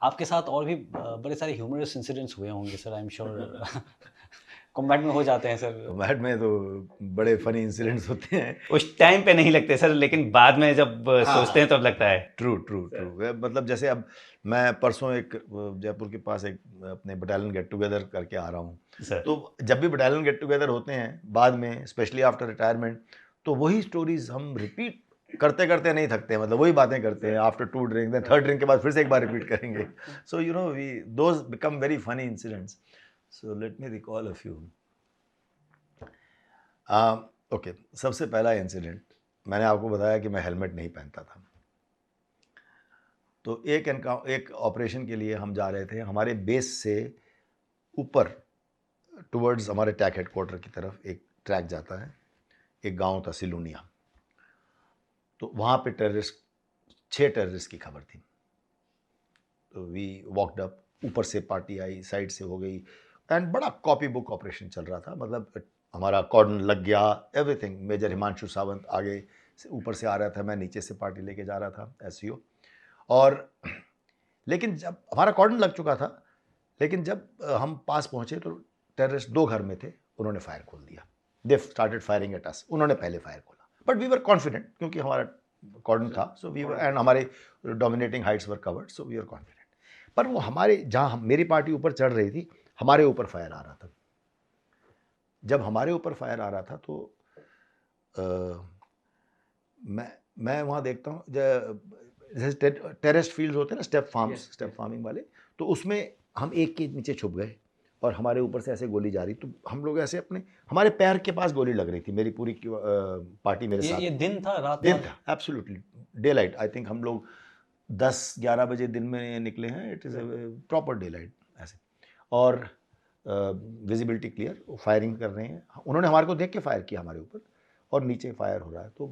आपके साथ और भी बड़े सारे ह्यूमरस इंसिडेंट्स हुए होंगे sir, I am sure. Combat में हो जाते हैं सर। कॉम्बैट में तो बड़े फनी इंसिडेंट्स होते हैं। उस टाइम पे नहीं लगते सर, लेकिन बाद में जब सोचते हैं तब लगता है। True true true. मतलब जैसे अब मैं परसों एक जयपुर के पास एक अपने बटालियन गेट टुगेदर करके आ रहा हूँ, तो जब भी बटालियन गेट टुगेदर होते हैं बाद में, स्पेशली आफ्टर रिटायरमेंट, तो वही स्टोरीज हम रिपीट करते करते नहीं थकते हैं। मतलब वही बातें करते हैं after 2 drink, then 3rd drink के बाद फिर से एक बार रिपीट करेंगे। So you know we those become very funny incidents. So let me recall a few. Okay, सबसे पहला इंसिडेंट, मैंने आपको बताया कि मैं हेलमेट नहीं पहनता था। तो एक ऑपरेशन के लिए हम जा रहे थे, हमारे बेस से ऊपर टुवर्ड्स हमारे टैक हेडक्वार्टर की तरफ एक ट्रैक जाता है, एक गांव था सिलूनिया। तो वहाँ पे 6 टेररिस्ट की खबर थी। तो वी वॉकड अप, ऊपर से पार्टी आई, साइड से हो गई, एंड बड़ा कॉपी बुक ऑपरेशन चल रहा था। मतलब हमारा कॉर्डन लग गया, एवरीथिंग। मेजर हिमांशु सावंत आगे से ऊपर से आ रहा था, मैं नीचे से पार्टी लेके जा रहा था, एसईओ। और लेकिन जब हमारा कॉर्डन लग चुका था, लेकिन जब हम पास पहुंचे तो टेररिस्ट 2 घर में थे, उन्होंने फायर खोल दिया। They started firing at us. उन्होंने पहले फायर खोला, बट वी वर कॉन्फिडेंट क्योंकि हमारा कॉर्डन था। सो वी वर, एंड हमारे dominating heights were covered, so we were confident. पर वो हमारे जहाँ मेरी पार्टी ऊपर चढ़ रही थी, हमारे ऊपर फायर आ रहा था। जब हमारे ऊपर फायर आ रहा था तो मैं वहाँ देखता हूँ, जैसे टेरेस्ट फील्ड्स होते हैं ना, स्टेप फार्मिंग वाले, तो उसमें हम एक के नीचे छुप गए और हमारे ऊपर से ऐसे गोली जा रही। तो हम लोग ऐसे हमारे पैर के पास गोली लग रही थी। मेरी पूरी पार्टी मेरे साथ। ये दिन था, रात दिन था, absolutely day light. I think हम लोग 10-11 बजे दिन में निकले हैं। It is proper day light ऐसे, और विजिबिलिटी क्लियर। फायरिंग कर रहे हैं, उन्होंने हमारे को देख के फायर किया हमारे ऊपर, और नीचे फायर हो रहा है। तो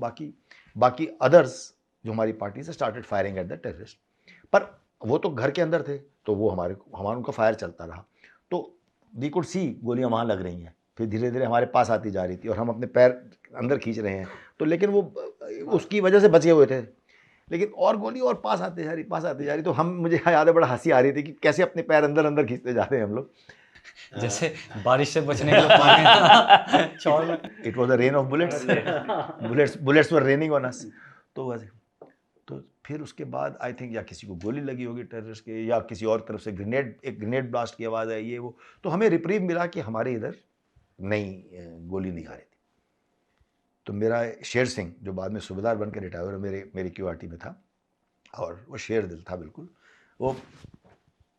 बाकी अदर्स जो हमारी पार्टी से started firing at the terrorist. पर वो तो घर के अंदर थे, तो वो हमारा उनका फायर चलता रहा। तो वी कुड सी गोलियां वहाँ लग रही हैं, फिर धीरे धीरे हमारे पास आती जा रही थी और हम अपने पैर अंदर खींच रहे हैं। तो लेकिन वो उसकी वजह से बचे हुए थे, लेकिन और गोली और पास आती जा रही। तो मुझे याद है, बड़ा हंसी आ रही थी कि कैसे अपने पैर अंदर अंदर खींचते जा रहे हैं हम लोग, जैसे बारिश से बचने के लिए पानी चौड़ में। It was a rain of bullets were raining on us. तो वैसे, तो फिर उसके बाद आई थिंक या किसी को गोली लगी होगी टेररिस्ट के, या किसी और तरफ से एक ग्रेनेड ब्लास्ट की आवाज़ आई, ये वो। तो हमें रिप्रीव मिला कि हमारे इधर गोली नहीं आ रही थी। तो मेरा शेर सिंह, जो बाद में सूबेदार बन के रिटायर, मेरी क्यूआरटी में था, और वो शेर दिल था बिल्कुल, वो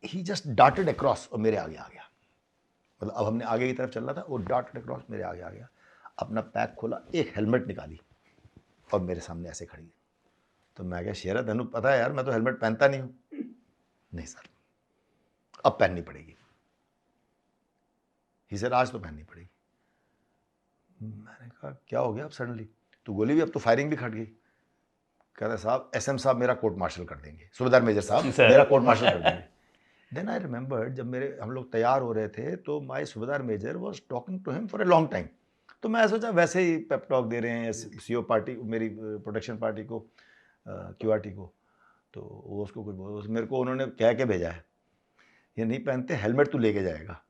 ही जस्ट डार्टेड अक्रॉस और मेरे आगे आ गया। मतलब अब हमने आगे की तरफ चलना था, वो डार्टेड अक्रॉस मेरे आगे आ गया, अपना पैक खोला, एक हेलमेट निकाली और मेरे सामने ऐसे खड़ी। तो मैं क्या, शेरा धनु पता है यार, मैं तो हेलमेट पहनता नहीं हूँ। नहीं सर, अब पहननी पड़ेगी। ही सर आज तो पहननी पड़ेगी। मैंने कहा क्या हो गया अब सडनली? तो गोली भी, अब तो फायरिंग भी खट गई। कहता साहब, एसएम साहब मेरा कोर्ट मार्शल कर देंगे, सूबेदार मेजर साहब मेरा कोर्ट मार्शल कर देंगे। देन आई रिमेंबर, जब हम लोग तैयार हो रहे थे, तो my subedar major was talking to him for a long time. तो मैं सोचा वैसे ही पेप टॉक दे रहे हैं सीओ पार्टी, मेरी प्रोटेक्शन पार्टी को, क्यूआरटी को। तो वो उसको कुछ मेरे को उन्होंने कह के भेजा है, ये नहीं पहनते, हेलमेट तू लेके जाएगा,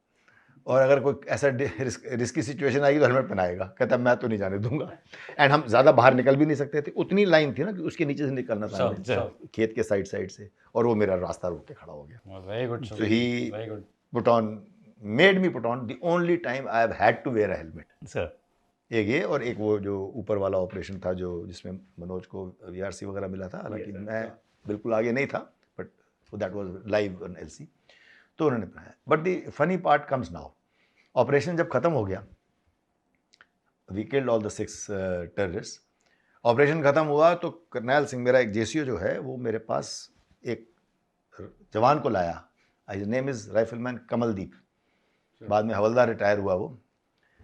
और अगर कोई ऐसा रिस्की सिचुएशन आएगी तो हेलमेट पहनाएगा। कहता मैं तो नहीं जाने दूंगा। एंड हम ज़्यादा बाहर निकल भी नहीं सकते थे, उतनी लाइन थी ना कि उसके नीचे से निकलना था, खेत के साइड से, और वो मेरा रास्ता रोक के खड़ा हो गया। Very good. So he made me put on the only time I have had to wear a helmet. एक ये, और एक वो जो ऊपर वाला ऑपरेशन था, जिसमें मनोज को वीआरसी वगैरह मिला था, हालांकि मैं बिल्कुल आगे नहीं था, but that was live on LC, तो उन्होंने पहनाया। But the funny part comes now. Operation जब खत्म हो गया, we killed all the 6 terrorist. Operation खत्म हुआ तो करनैल सिंह, मेरा एक जेसीओ जो है, वो मेरे पास एक जवान को लाया। His name is rifleman Kamaldeep, बाद में हवलदार रिटायर हुआ वो,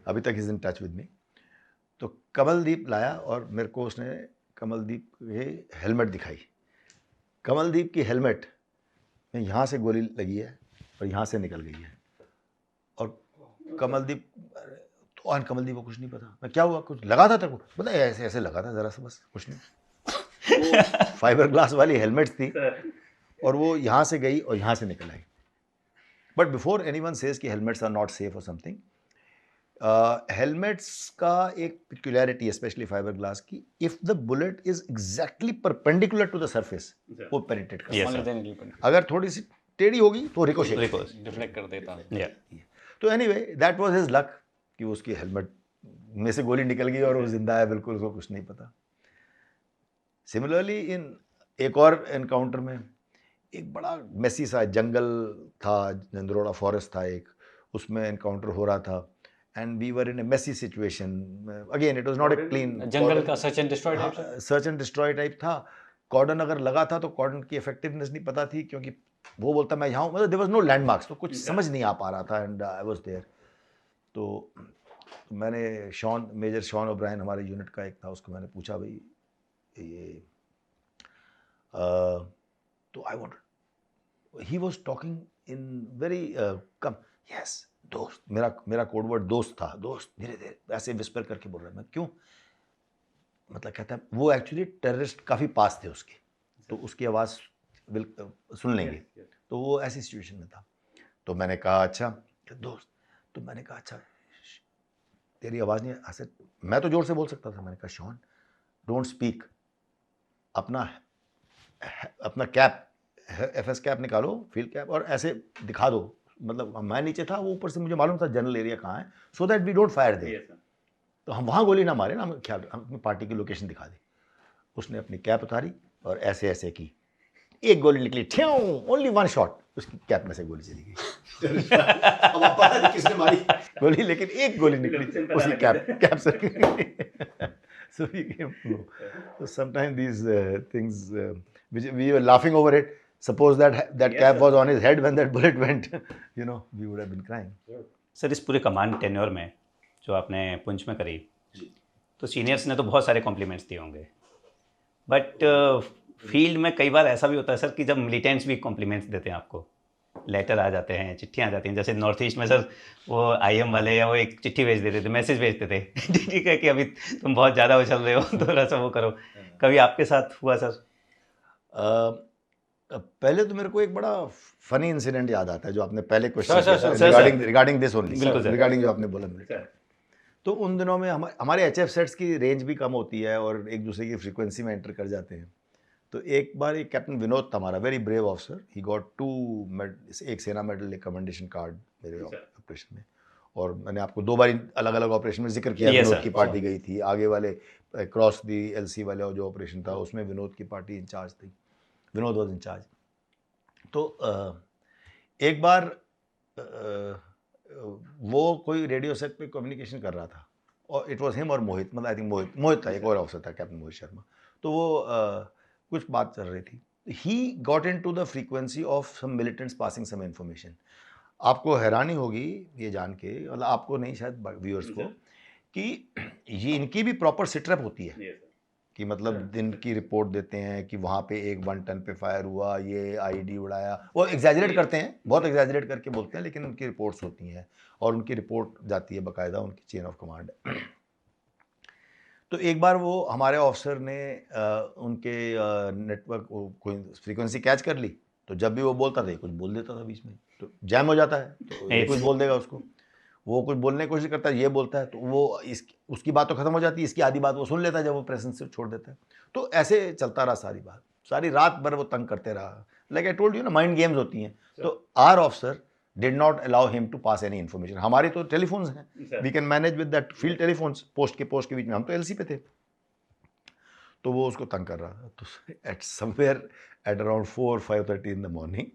अभी तक is in touch with me. तो कमलदीप लाया और मेरे को उसने कमलदीप की हेलमेट दिखाई। कमलदीप की हेलमेट में यहाँ से गोली लगी है और यहाँ से निकल गई है। और कमलदीप को कुछ नहीं पता, मैं क्या हुआ, कुछ लगा था तेरे को? पता है, ऐसे ऐसे लगा था ज़रा सा, बस कुछ नहीं। फाइबर ग्लास वाली हेलमेट थी, और वो यहाँ से गई और यहाँ से निकल आई. बट बिफोर एनीवन सेज कि हेलमेट्स आर नॉट सेफ और समथिंग, हेलमेट्स का एक पिक्युलैरिटी है स्पेशली फाइबर ग्लास की, if the bullet is exactly perpendicular to the surface वो पेनिट्रेट कर Yes, Only sir. then it will penetrate. अगर थोड़ी सी टेढ़ी होगी तो रिकोशेट. Deflect कर देता है. Yeah. तो anyway that was his luck कि उसकी हेलमेट में से गोली निकल गई और वो जिंदा है, बिल्कुल उसको कुछ नहीं पता. सिमिलरली इन एक और एनकाउंटर में एक बड़ा मेसी सा जंगल था, नंदरोड़ा फॉरेस्ट था एक, उसमें एनकाउंटर हो रहा था and we were in a messy situation. Again it was not a clean जंगल का सर्च एंड डिस्ट्रॉय टाइप से. सर्च एंड डिस्ट्रॉय टाइप था. कॉर्डन अगर लगा था तो कॉर्डन की इफेक्टिवनेस नहीं पता थी, क्योंकि वो बोलता मैं यहाँ हूँ, मतलब देयर वाज नो लैंडमार्क्स, तो कुछ समझ नहीं आ पा रहा था एंड आई वाज देयर. तो मैंने मेजर शॉन ओब्रायन हमारे यूनिट का एक था, उसको मैंने पूछा भाई ये तो I want, he was talking in very calm, yes दोस्त, मेरा कोड वर्ड दोस्त था, दोस्त, धीरे धीरे ऐसे विस्पर करके बोल रहा है. मैं क्यों, मतलब कहता है वो एक्चुअली टेररिस्ट काफ़ी पास थे उसके, तो उसकी आवाज़ सुन लेंगे. तो वो ऐसी सिचुएशन में था. तो मैंने कहा अच्छा दोस्त, तो मैंने कहा अच्छा तेरी आवाज़ नहीं ऐसे, मैं तो जोर से बोल सकता था. मैंने कहा शॉन डोंट स्पीक, अपना कैप, FS कैप निकालो, फील्ड कैप, और ऐसे दिखा दो. मतलब मैं नीचे था, वो ऊपर से मुझे मालूम था जनरल एरिया कहाँ है, so that we don't fire there. तो हम वहाँ गोली ना मारे ना, हम ख्याल, हम अपनी पार्टी की लोकेशन दिखा दी. उसने अपनी कैप उतारी और ऐसे ऐसे की, एक गोली निकली, ठ्याऊ, ओनली वन शॉट, उसकी कैप में से गोली चली गई. अब आप पता नहीं किसने मारी गोली, लेकिन एक गोली निकली उसकी कैप से. So we came to know. So sometimes these things, which we were laughing over it. Suppose that cap was on his head when that bullet went, we would have been crying. Sir इस पूरे command tenure में जो आपने पुंछ में करी, तो seniors ने तो बहुत सारे कॉम्प्लीमेंट्स दिए होंगे, बट फील्ड में कई बार ऐसा भी होता है सर कि जब मिलिटेंट्स भी कॉम्प्लीमेंट्स देते हैं आपको, लेटर आ जाते हैं, चिट्ठियाँ आ जाती हैं. जैसे नॉर्थ ईस्ट में सर वो IM वाले या वो एक चिट्ठी भेज देते थे, मैसेज भेजते थे ठीक है कि अभी तुम बहुत ज़्यादा उछल रहे हो, थोड़ा सा वो करो. कभी आपके साथ हुआ सर? पहले तो मेरे को एक बड़ा फनी इंसिडेंट याद आता है, जो आपने पहले Sir, question regarding this only, बिल्कुल सर. रिगार्डिंग जो आपने बोला मिलिट्री. तो उन दिनों में हमारे HF सेट्स की रेंज भी कम होती है और एक दूसरे की फ्रीक्वेंसी में एंटर कर जाते हैं. तो एक बार एक कैप्टन विनोद था हमारा, very brave officer, he got 2 medal, एक सेना मेडल, एक कमेंडेशन कार्ड मेरे ऑपरेशन में. और मैंने आपको 2 बार अलग अलग ऑपरेशन में जिक्र किया, विनोद की पार्टी गई थी. आगे वाले क्रॉस दी LC वाले जो ऑपरेशन था उसमें विनोद की पार्टी इंचार्ज थी, विनोद वॉज इंचार्ज. तो एक बार वो कोई रेडियो सेट पे कम्युनिकेशन कर रहा था, और इट वाज हिम और मोहित, मतलब आई थिंक मोहित था, एक और ऑफिसर था, कैप्टन मोहित शर्मा. तो वो कुछ बात चल रही थी. He got into the frequency of some militants passing some information. आपको हैरानी होगी ये जान के, मतलब आपको नहीं शायद व्यूअर्स को, कि ये इनकी भी प्रॉपर सिटरैप होती है. कि मतलब दिन की रिपोर्ट देते हैं कि वहाँ पे 1 टन पे फायर हुआ, ये IED उड़ाया. वो एग्जैजरेट करते हैं, बहुत एग्जैजरेट करके बोलते हैं, लेकिन उनकी रिपोर्ट्स होती हैं और उनकी रिपोर्ट जाती है बाकायदा उनकी चेन ऑफ कमांड. तो एक बार वो हमारे ऑफिसर ने उनके नेटवर्क कोई फ्रीक्वेंसी कैच कर ली, तो जब भी वो बोलता था ये कुछ बोल देता था बीच में, तो जैम हो जाता है, तो ये कुछ बोल देगा उसको, वो कुछ बोलने की कोशिश करता है, ये बोलता है, तो वो उसकी बात तो खत्म हो जाती है, इसकी आधी बात वो सुन लेता है जब वो प्रेजेंस से छोड़ देता है. तो ऐसे चलता रहा सारी बात, सारी रात भर वो तंग करते रहा. लाइक आई टोल्ड यू ना, माइंड गेम्स होती हैं. तो our officer did not allow him to pass any information. हमारी तो टेलीफोन्स हैं, we can manage with that field telephones, post के बीच में, हम तो LC पे थे. तो वो उसको तंग कर रहा था. तो eight somewhere at around 4-5:30 in the morning,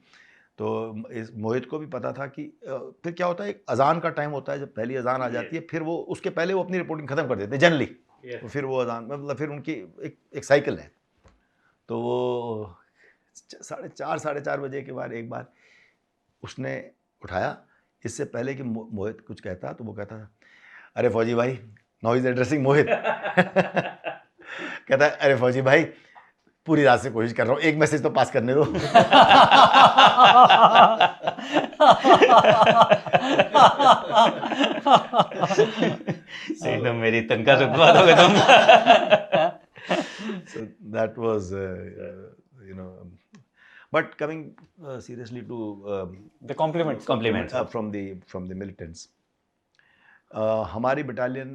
तो इस मोहित को भी पता था कि फिर क्या होता है, एक अजान का टाइम होता है, जब पहली अजान आ जाती है, फिर वो उसके पहले वो अपनी रिपोर्टिंग ख़त्म कर देते हैं जनरली. तो फिर वो अजान, मतलब फिर उनकी एक साइकिल है. तो वो 4:30 साढ़े 4 बजे के बाद एक बार उसने उठाया, इससे पहले कि मोहित कुछ कहता, तो वो कहता, अरे फौजी भाई, नाउ इज एड्रेसिंग मोहित. कहता है, अरे फौजी भाई, पूरी रात से कोशिश कर रहा हूँ, एक मैसेज तो पास करने दो. एकदम मेरी तनख्वाह रुकवा दोगे तुम. So that was, But coming seriously to The compliments. Compliments. from the militants, हमारी बटालियन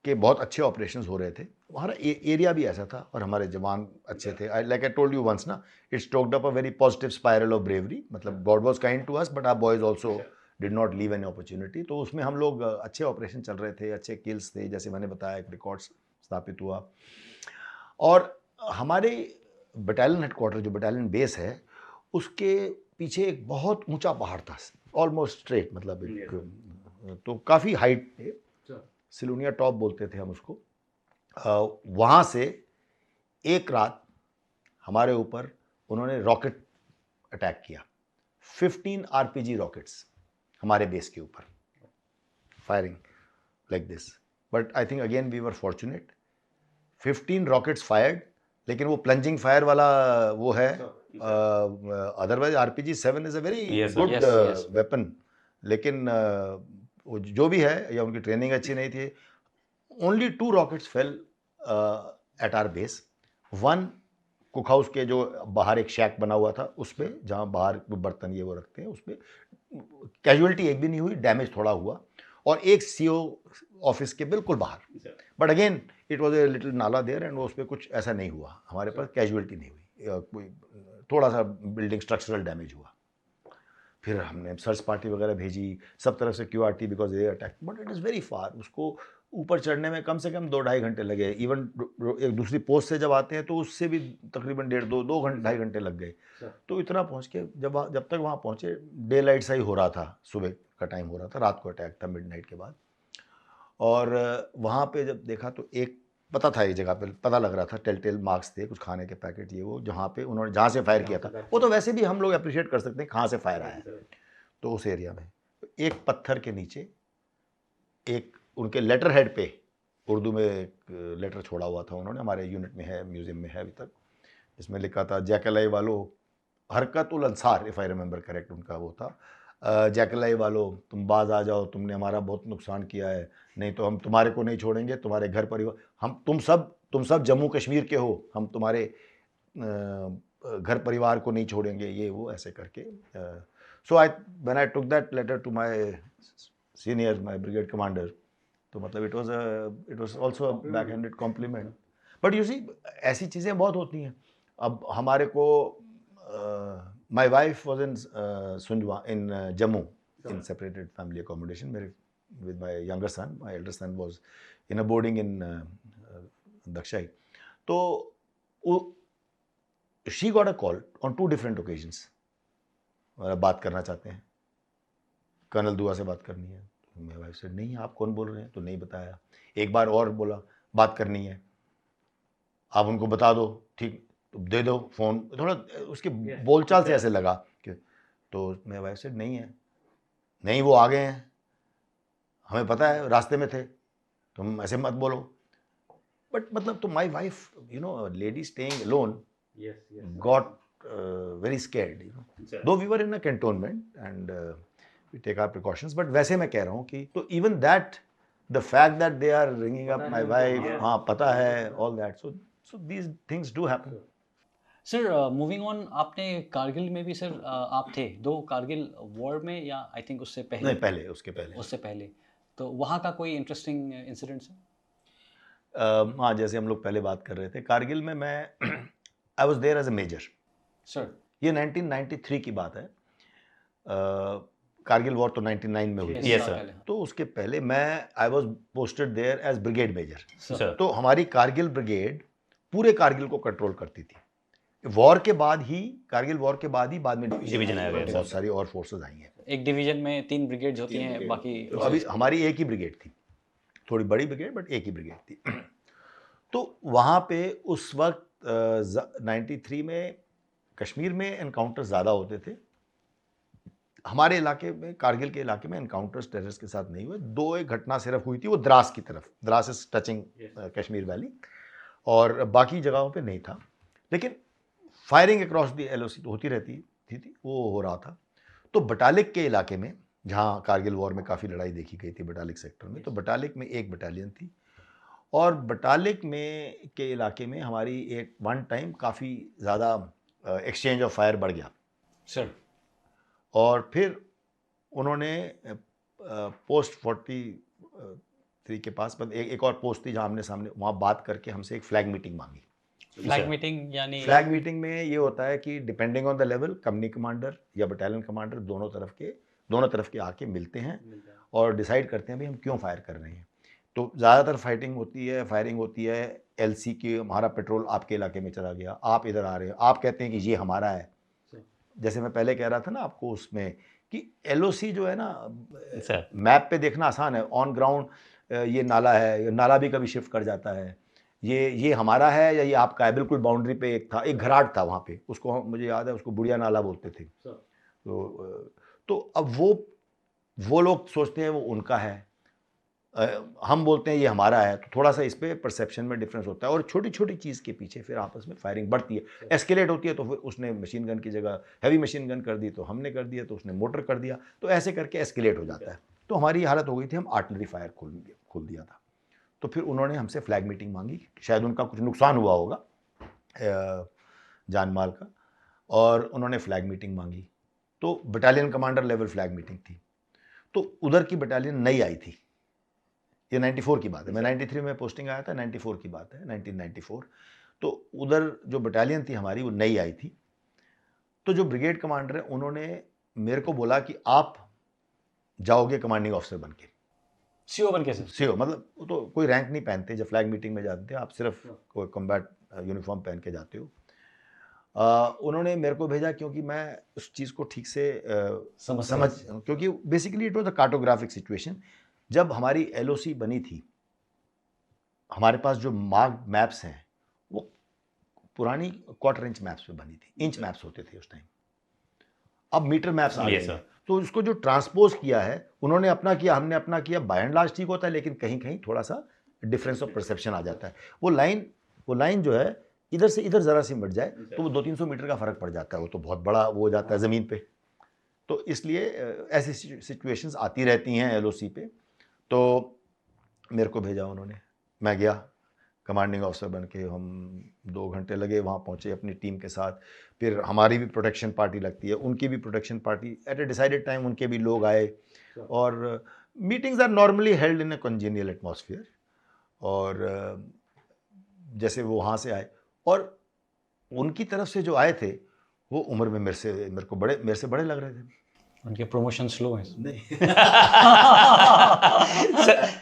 के बहुत अच्छे ऑपरेशंस हो रहे थे. हमारा एरिया भी ऐसा था और हमारे जवान अच्छे थे. Like I told you once ना, it stoked up a very positive spiral of bravery. मतलब God was kind to us, but our boys also did not leave any opportunity. तो उसमें हम लोग अच्छे ऑपरेशन चल रहे थे, अच्छे किल्स थे, जैसे मैंने बताया, एक रिकॉर्ड स्थापित हुआ. और हमारे बटालियन हेडक्वार्टर, जो बटालियन बेस है, उसके पीछे एक बहुत ऊंचा पहाड़ था, ऑलमोस्ट स्ट्रेट, मतलब एक, तो काफ़ी हाइट पे, सिलोनिया टॉप बोलते थे हम उसको. वहाँ से एक रात हमारे ऊपर उन्होंने रॉकेट अटैक किया. 15 आरपीजी रॉकेट्स हमारे बेस के ऊपर, firing like this. But I think again we were fortunate. 15 rockets fired, लेकिन वो प्लंजिंग फायर वाला वो है. Otherwise RPG 7 is a very Yes, sir. Good Yes. Weapon. लेकिन वो जो भी है, या उनकी ट्रेनिंग अच्छी नहीं थी. Only 2 rockets fell at our base. One cook house के जो बाहर एक शैक बना हुआ था, उस पर, जहाँ बाहर बर्तन ये वो रखते हैं, उस पर कैजुअलिटी एक भी नहीं हुई, डैमेज थोड़ा हुआ. और एक सीओ ऑफिस के बिल्कुल बाहर. But again it was a little नाला देयर, एंड उस पर कुछ ऐसा नहीं हुआ. हमारे पास कैजुअलिटी नहीं हुई. कोई थोड़ा सा बिल्डिंग स्ट्रक्चरल डैमेज हुआ. फिर हमने सर्च पार्टी वगैरह भेजी, सब तरफ से QRT, because they attack. But it is very far. उसको ऊपर चढ़ने में कम से कम 2-2.5 घंटे लगे. इवन एक दूसरी पोस्ट से जब आते हैं तो उससे भी तकरीबन 1.5-2 घंटे 2.5 घंटे लग गए. तो इतना पहुंच के जब तक वहाँ पहुँचे, डे लाइट सा ही हो रहा था, सुबह का टाइम हो रहा था. रात को अटैक था, मिडनाइट के बाद. और वहाँ पे जब देखा तो एक पता था, एक जगह पे पता लग रहा था, टेल मार्क्स थे, कुछ खाने के पैकेट, ये वो, जहाँ पे उन्होंने, जहाँ से फायर किया था. वो तो वैसे भी हम लोग अप्रिशिएट कर सकते हैं कहाँ से फायर आया. तो उस एरिया में एक पत्थर के नीचे, एक उनके लेटर हेड पे उर्दू में एक लेटर छोड़ा हुआ था उन्होंने. हमारे यूनिट में है, म्यूजियम में है अभी तक. इसमें लिखा था, जैकलाई वालों, Harkatul Ansar, if I remember correct उनका वो था. जैकलाई वालों, तुम बाज आ जाओ, तुमने हमारा बहुत नुकसान किया है, नहीं तो हम तुम्हारे को नहीं छोड़ेंगे, तुम्हारे घर परिवार, हम तुम सब जम्मू कश्मीर के हो, हम तुम्हारे घर परिवार को नहीं छोड़ेंगे, ये वो ऐसे करके. So when I took that letter to my senior, my brigade commander, तो मतलब it was also a back handed compliment. But you see, ऐसी चीज़ें बहुत होती हैं. अब हमारे को, my wife was in Sunjuwan, in Jammu, in separated family accommodation. मेरे with my younger son, my elder son was in a boarding in Dakshai. So she got a call on 2 different occasions. बात करना चाहते हैं, कर्नल दुआ से बात करनी है. तो मेरी वाइफ से, नहीं आप कौन बोल रहे हैं, तो नहीं बताया. एक बार और बोला बात करनी है, आप उनको बता दो, ठीक, तो दे दो फ़ोन. थोड़ा उसके बोलचाल से ऐसे लगा कि, तो मेरी वाइफ से, नहीं है, नहीं वो आ गए हैं, हमें पता है, रास्ते में थे, तुम ऐसे मत बोलो. बट मतलब, तो my wife, you know, lady staying alone, got very scared, you know. Though we were in a cantonment and we take our precautions. But वैसे मैं कह रहा हूँ कि, तो even that, the fact that they are ringing up my wife, हाँ पता है, all that. So these things do happen. Sir, moving on, आपने कारगिल में भी सर आप थे, दो कारगिल वॉर में, या आई थिंक उससे पहले? नहीं, पहले, उसके पहले. उससे पहले. तो वहाँ का कोई इंटरेस्टिंग इंसिडेंट्स है? हाँ, जैसे हम लोग पहले बात कर रहे थे, कारगिल में मैं I was there as a major. Sir, ये 1993 की बात है. कारगिल वॉर तो 99 में हुई थी. Yes, sir. तो उसके पहले मैं, I was posted there as brigade major. Sir. तो हमारी कारगिल ब्रिगेड पूरे कारगिल को कंट्रोल करती थी. वॉर के बाद ही, कारगिल वॉर के बाद ही, बाद में डिवीजन आया गया, बहुत सर. सारी और फोर्सेस आई हैं. एक डिवीजन में 3 ब्रिगेड्स होती हैं, बाकी तो अभी हमारी एक ही ब्रिगेड थी, थोड़ी बड़ी ब्रिगेड, बट एक ही ब्रिगेड थी. तो वहाँ पे उस वक्त 93 में कश्मीर में एनकाउंटर ज़्यादा होते थे. हमारे इलाके में, कारगिल के इलाके में एनकाउंटर्स टेररिस्ट के साथ नहीं हुए. 2-1 घटना सिर्फ हुई थी, वो द्रास की तरफ, Dras is touching Kashmir valley, और बाकी जगहों पे नहीं था. लेकिन फायरिंग अक्रॉस दी LOC तो होती रहती थी, वो हो रहा था. तो बटालिक के इलाके में, जहाँ कारगिल वॉर में काफ़ी लड़ाई देखी गई थी बटालिक सेक्टर में, तो बटालिक में एक बटालियन थी. और बटालिक में के इलाके में हमारी एक वन टाइम काफ़ी ज़्यादा एक्सचेंज ऑफ फायर बढ़ गया। सर और फिर उन्होंने पोस्ट 43 के पास एक और पोस्ट थी जहाँ आमने सामने, वहाँ बात करके हमसे एक फ्लैग मीटिंग मांगी। फ्लैग मीटिंग यानी फ्लैग मीटिंग में ये होता है कि depending on the level company commander या बटालियन कमांडर दोनों तरफ के आके मिलते हैं और डिसाइड करते हैं भाई हम क्यों फायर कर रहे हैं। तो ज़्यादातर फायरिंग होती है एलसी की, हमारा पेट्रोल आपके इलाके में चला गया, आप इधर आ रहे हो, आप कहते हैं कि ये हमारा है। जैसे मैं पहले कह रहा था ना आपको उसमें कि एलओसी जो है ना मैप पे देखना आसान है, ऑन ग्राउंड ये नाला है, ये नाला भी कभी शिफ्ट कर जाता है, ये हमारा है या ये आपका है। बिल्कुल बाउंड्री पे एक घराट था वहाँ पे, उसको मुझे याद है उसको बुढ़िया नाला बोलते थे। तो अब वो लोग सोचते हैं वो उनका है, हम बोलते हैं ये हमारा है। तो थोड़ा सा इस पे परसेप्शन में डिफरेंस होता है और छोटी छोटी चीज़ के पीछे फिर आपस में फायरिंग बढ़ती है, एस्केलेट होती है। तो फिर उसने मशीन गन की जगह हैवी मशीन गन कर दी, तो हमने कर दिया, तो उसने मोटर कर दिया, तो ऐसे करके एस्केलेट हो जाता है। तो हमारी हालत हो गई थी, हम आर्टिलरी फायर खोल दिया था। तो फिर उन्होंने हमसे फ्लैग मीटिंग मांगी, शायद उनका कुछ नुकसान हुआ होगा जान माल का, और उन्होंने फ्लैग मीटिंग मांगी। तो battalion commander level flag meeting थी। तो उधर की बटालियन नई आई थी, ये 94 की बात है, मैं 93 में पोस्टिंग आया था, 94 की बात है, 1994। तो उधर जो बटालियन थी हमारी वो नई आई थी। तो जो ब्रिगेड कमांडर है उन्होंने मेरे को बोला कि आप जाओगे कमांडिंग ऑफिसर बन के, सीओ बन के। सीओ मतलब तो कोई रैंक नहीं पहनते जब फ्लैग मीटिंग में जाते थे, आप सिर्फ कोई कॉम्बैट यूनिफॉर्म पहन के जाते हो। उन्होंने मेरे को भेजा क्योंकि मैं उस चीज़ को ठीक से समझ क्योंकि basically it was a cartographic situation. जब हमारी एलओसी बनी थी, हमारे पास जो मार्क मैप्स हैं वो पुरानी क्वार्टर इंच मैप्स पे बनी थी, इंच मैप्स होते थे उस टाइम, अब मीटर मैप्स आ गए हैं। तो उसको जो ट्रांसपोज किया है उन्होंने अपना किया, हमने अपना किया, बाय एंड लार्ज ठीक होता है, लेकिन कहीं कहीं थोड़ा सा डिफरेंस ऑफ परसेप्शन आ जाता है। वो लाइन जो है इधर से इधर ज़रा सी बढ़ जाए तो वो 200-300 मीटर का फ़र्क पड़ जाता है, वो तो बहुत बड़ा वो हो जाता है ज़मीन पे। तो इसलिए ऐसी सिचुएशंस आती रहती हैं एलओसी पे। तो मेरे को भेजा उन्होंने, मैं गया कमांडिंग ऑफिसर बन के, हम 2 घंटे लगे, वहाँ पहुँचे अपनी टीम के साथ। फिर हमारी भी प्रोटेक्शन पार्टी लगती है, उनकी भी protection party, at a decided time उनके भी लोग आए। और meetings are normally held in a congenial atmosphere. और जैसे वो वहाँ से आए, और उनकी तरफ से जो आए थे वो उम्र में मेरे से बड़े लग रहे थे। उनके प्रमोशन स्लो है नहीं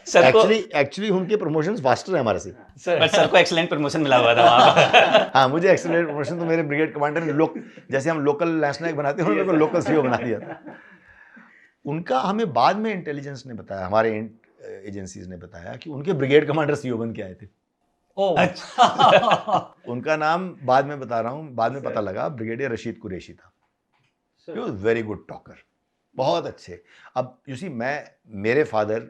सर एक्चुअली उनके प्रमोशंस फास्टर है हमारे से। बट सर को एक्सीलेंट प्रमोशन मिला हुआ था वहाँ पर। हाँ, मुझे एक्सीलेंट प्रमोशन तो मेरे ब्रिगेड कमांडर ने जैसे हम लोकल नेशनल बनाते हैं उन्होंने लोकल सीओ बना दिया था। उनका हमें बाद में इंटेलिजेंस ने बताया, हमारे एजेंसीज ने बताया कि उनके ब्रिगेड कमांडर सीओ बन के आए थे। उनका नाम बाद में बता रहा हूँ, बाद में पता लगा ब्रिगेडियर रशीद कुरैशी था। He was very good talker, बहुत अच्छे। अब यू सी मेरे फादर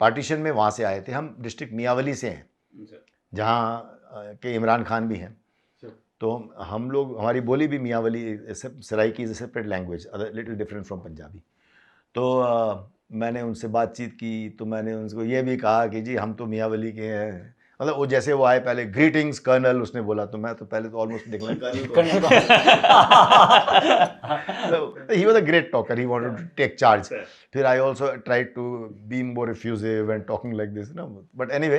पार्टीशन में वहाँ से आए थे, हम डिस्ट्रिक्ट मियावली से हैं जहाँ के इमरान खान भी हैं। तो हम लोग, हमारी बोली भी Mianwali, Saraiki is a separate language, little different from Punjabi. तो मैंने उनसे बातचीत की तो मैंने उनको ये भी कहा कि जी हम तो मियावली के हैं, मतलब वो जैसे वो आए पहले ग्रीटिंग्स कर्नल उसने बोला, तो मैं तो पहले तो ऑलमोस्ट देखना he was a great talker, he wanted to take charge. फिर I also tried to be more effusive and talking like this ना, बट एनीवे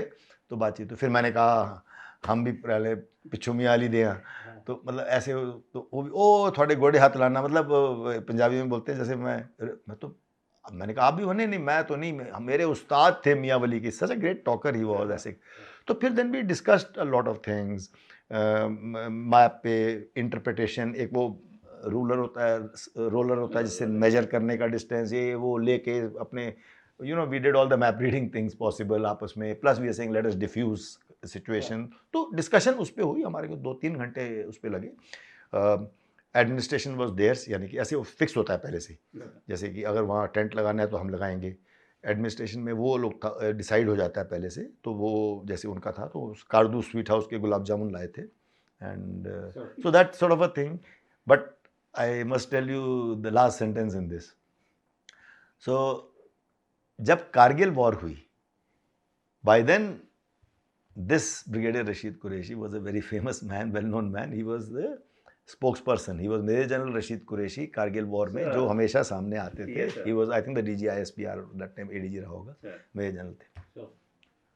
तो बातचीत। तो फिर मैंने कहा हम भी पहले पिछू मियाली दे, तो मतलब ऐसे तो वो भी ओ थोड़े गोडे हाथ लाना, मतलब पंजाबी में बोलते हैं जैसे मैं तो, मैंने कहा आप भी बने, नहीं मैं तो नहीं, मेरे उस्ताद थे मियावली के, such a great talker he was ऐसे। तो फिर then we discussed a lot of things, map पे इंटरप्रिटेशन, एक वो रोलर होता है जिससे मेजर करने का डिस्टेंस, ये वो लेके अपने we did all the map reading things possible आपस में, plus we are saying let us defuse situation. तो डिस्कशन उस पर हुई, हमारे को 2-3 घंटे उस पर लगे। एडमिनिस्ट्रेशन वॉज देयर्स, यानी कि ऐसे वो फिक्स होता है पहले से, जैसे कि अगर वहाँ टेंट लगाना है तो हम लगाएंगे, एडमिनिस्ट्रेशन में वो लोग डिसाइड हो जाता है पहले से। तो वो जैसे उनका था, तो कारदू स्वीट हाउस के गुलाब जामुन लाए थे, and so that sort of a thing. But I must tell you the last sentence in this. So जब कारगिल वॉर हुई, by then this brigadier Rashid Qureshi was a very famous man, well known man, he was the spokesperson, he was major general Rashid Qureshi Kargil war में, जो हमेशा सामने आते थे। He was I think the DGISPR that time ADG रहा होगा, major general थे।